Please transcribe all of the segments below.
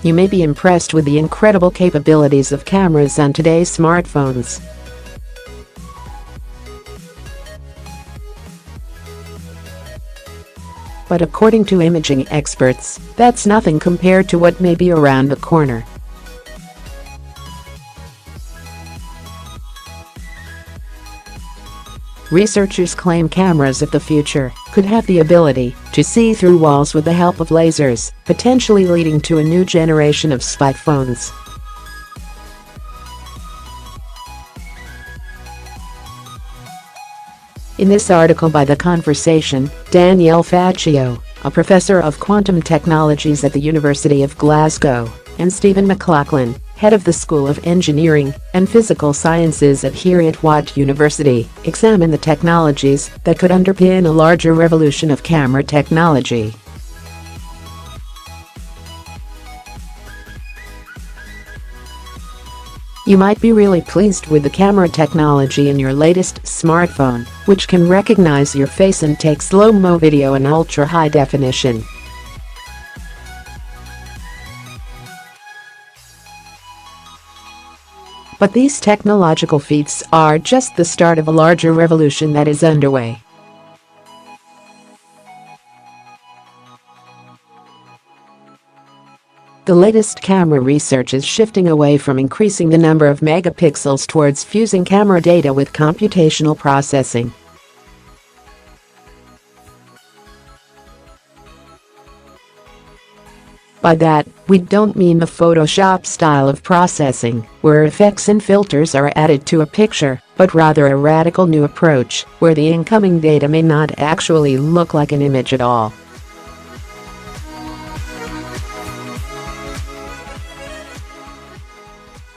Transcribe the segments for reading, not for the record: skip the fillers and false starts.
You may be impressed with the incredible capabilities of cameras on today's smartphones. But according to imaging experts, that's nothing compared to what may be around the corner. Researchers claim cameras of the future could have the ability to see through walls with the help of lasers, potentially leading to a new generation of spy phones. In this article by The Conversation, Daniele Faccio, a professor of quantum technologies at the University of Glasgow, and Stephen McLaughlin, head of the School of Engineering and Physical Sciences at Heriot-Watt University, examine the technologies that could underpin a larger revolution of camera technology. You might be really pleased with the camera technology in your latest smartphone, which can recognize your face and take slow-mo video in ultra-high definition. But these technological feats are just the start of a larger revolution that is underway. The latest camera research is shifting away from increasing the number of megapixels towards fusing camera data with computational processing. By that, we don't mean the Photoshop style of processing, where effects and filters are added to a picture, but rather a radical new approach, where the incoming data may not actually look like an image at all.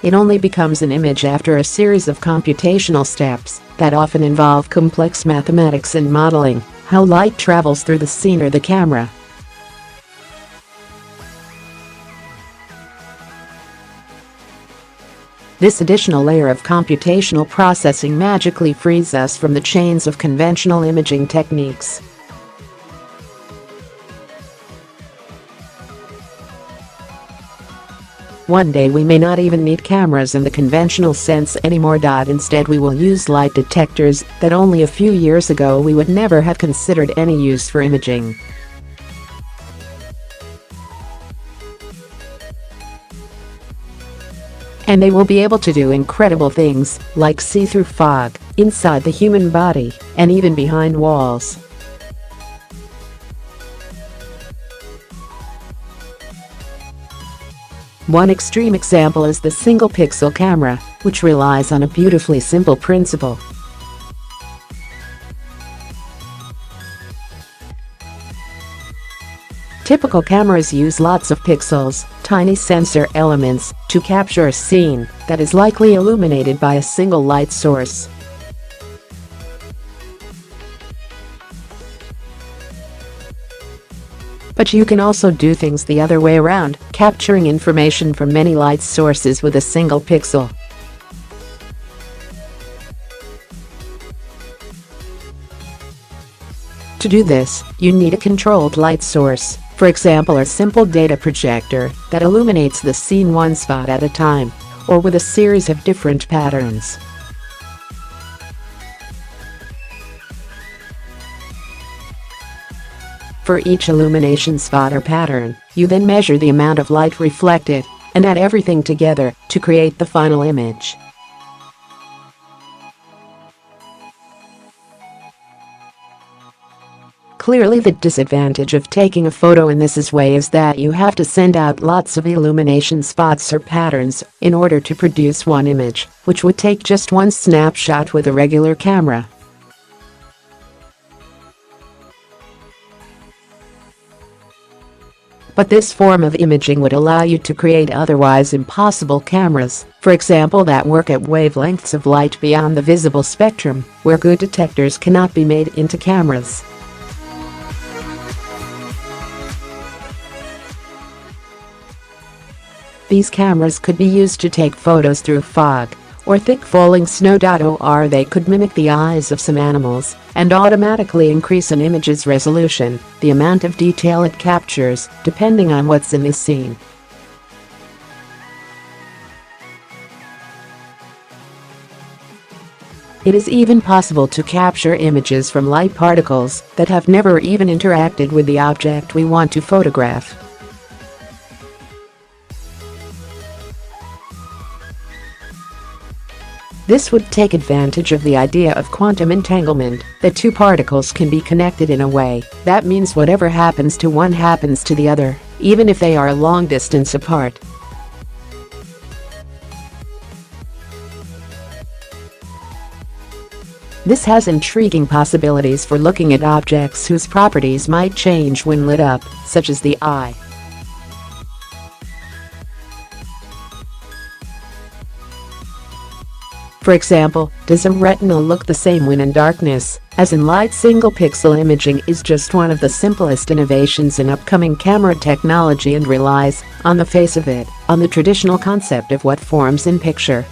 It only becomes an image after a series of computational steps that often involve complex mathematics and modeling how light travels through the scene or the camera. This additional layer of computational processing magically frees us from the chains of conventional imaging techniques. One day we may not even need cameras in the conventional sense anymore. Instead we will use light detectors that only a few years ago we would never have considered any use for imaging. And they will be able to do incredible things, like see through fog, inside the human body, and even behind walls. One extreme example is the single-pixel camera, which relies on a beautifully simple principle. Typical cameras use lots of pixels, tiny sensor elements, to capture a scene that is likely illuminated by a single light source. But you can also do things the other way around, capturing information from many light sources with a single pixel. To do this, you need a controlled light source, for example a simple data projector that illuminates the scene one spot at a time, or with a series of different patterns. For each illumination spot or pattern, you then measure the amount of light reflected and add everything together to create the final image. Clearly the disadvantage of taking a photo in this way is that you have to send out lots of illumination spots or patterns in order to produce one image, which would take just one snapshot with a regular camera. But this form of imaging would allow you to create otherwise impossible cameras, for example that work at wavelengths of light beyond the visible spectrum, where good detectors cannot be made into cameras. These cameras could be used to take photos through fog or thick falling snow.Or. They could mimic the eyes of some animals and automatically increase an image's resolution, the amount of detail it captures, depending on what's in the scene. It is even possible to capture images from light particles that have never even interacted with the object we want to photograph. This would take advantage of the idea of quantum entanglement, that two particles can be connected in a way that means whatever happens to one happens to the other, even if they are a long distance apart. This has intriguing possibilities for looking at objects whose properties might change when lit up, such as the eye. For example, does a retina look the same when in darkness as in light? Single-pixel imaging is just one of the simplest innovations in upcoming camera technology and relies, on the face of it, on the traditional concept of what forms in picture.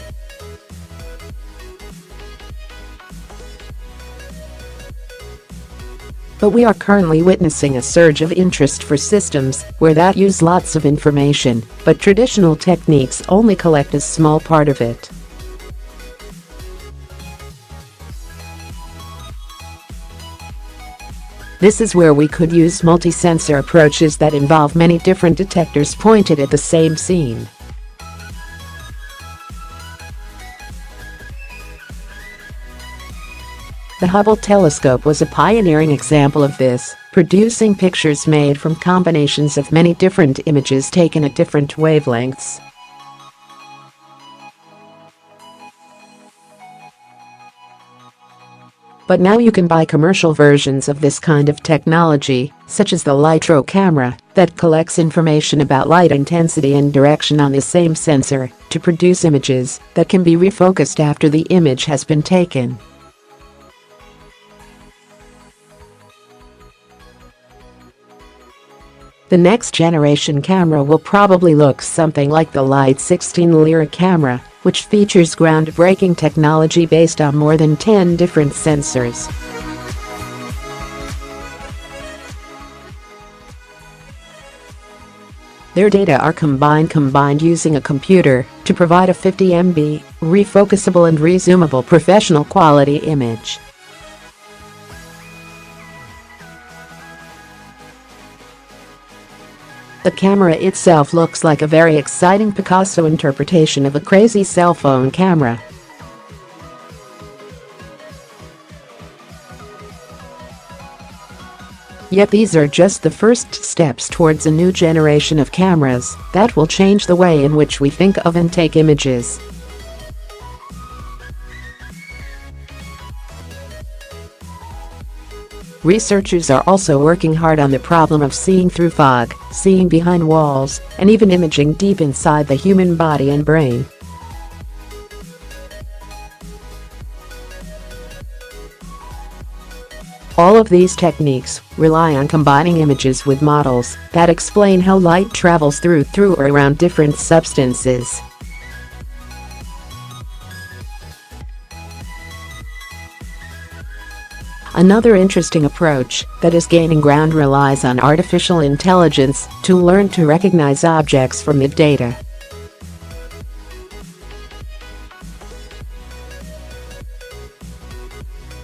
But we are currently witnessing a surge of interest for systems where that use lots of information, but traditional techniques only collect a small part of it. This is where we could use multi-sensor approaches that involve many different detectors pointed at the same scene. The Hubble telescope was a pioneering example of this, producing pictures made from combinations of many different images taken at different wavelengths. But now you can buy commercial versions of this kind of technology, such as the Litro camera, that collects information about light intensity and direction on the same sensor to produce images that can be refocused after the image has been taken. The next generation camera will probably look something like the Light 16 Lyra camera, which features groundbreaking technology based on more than 10 different sensors. Their data are combined using a computer to provide a 50 MB, refocusable and rezoomable professional quality image. The camera itself looks like a very exciting Picasso interpretation of a crazy cell phone camera. Yet these are just the first steps towards a new generation of cameras that will change the way in which we think of and take images. Researchers are also working hard on the problem of seeing through fog, seeing behind walls, and even imaging deep inside the human body and brain. All of these techniques rely on combining images with models that explain how light travels through or around different substances. Another interesting approach that is gaining ground relies on artificial intelligence to learn to recognize objects from the data.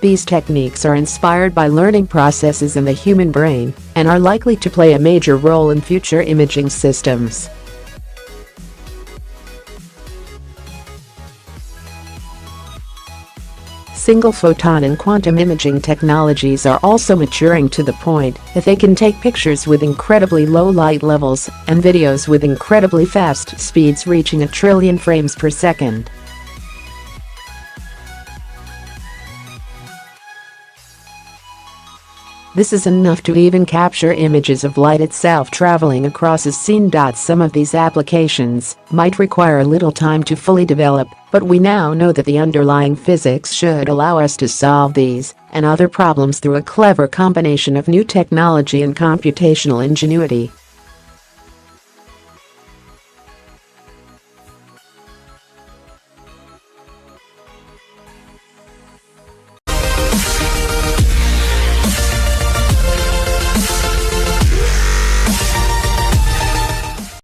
These techniques are inspired by learning processes in the human brain and are likely to play a major role in future imaging systems. Single-photon and quantum imaging technologies are also maturing to the point that they can take pictures with incredibly low light levels and videos with incredibly fast speeds reaching 1 trillion frames per second. This is enough to even capture images of light itself traveling across a scene. Some of these applications might require a little time to fully develop, but we now know that the underlying physics should allow us to solve these and other problems through a clever combination of new technology and computational ingenuity.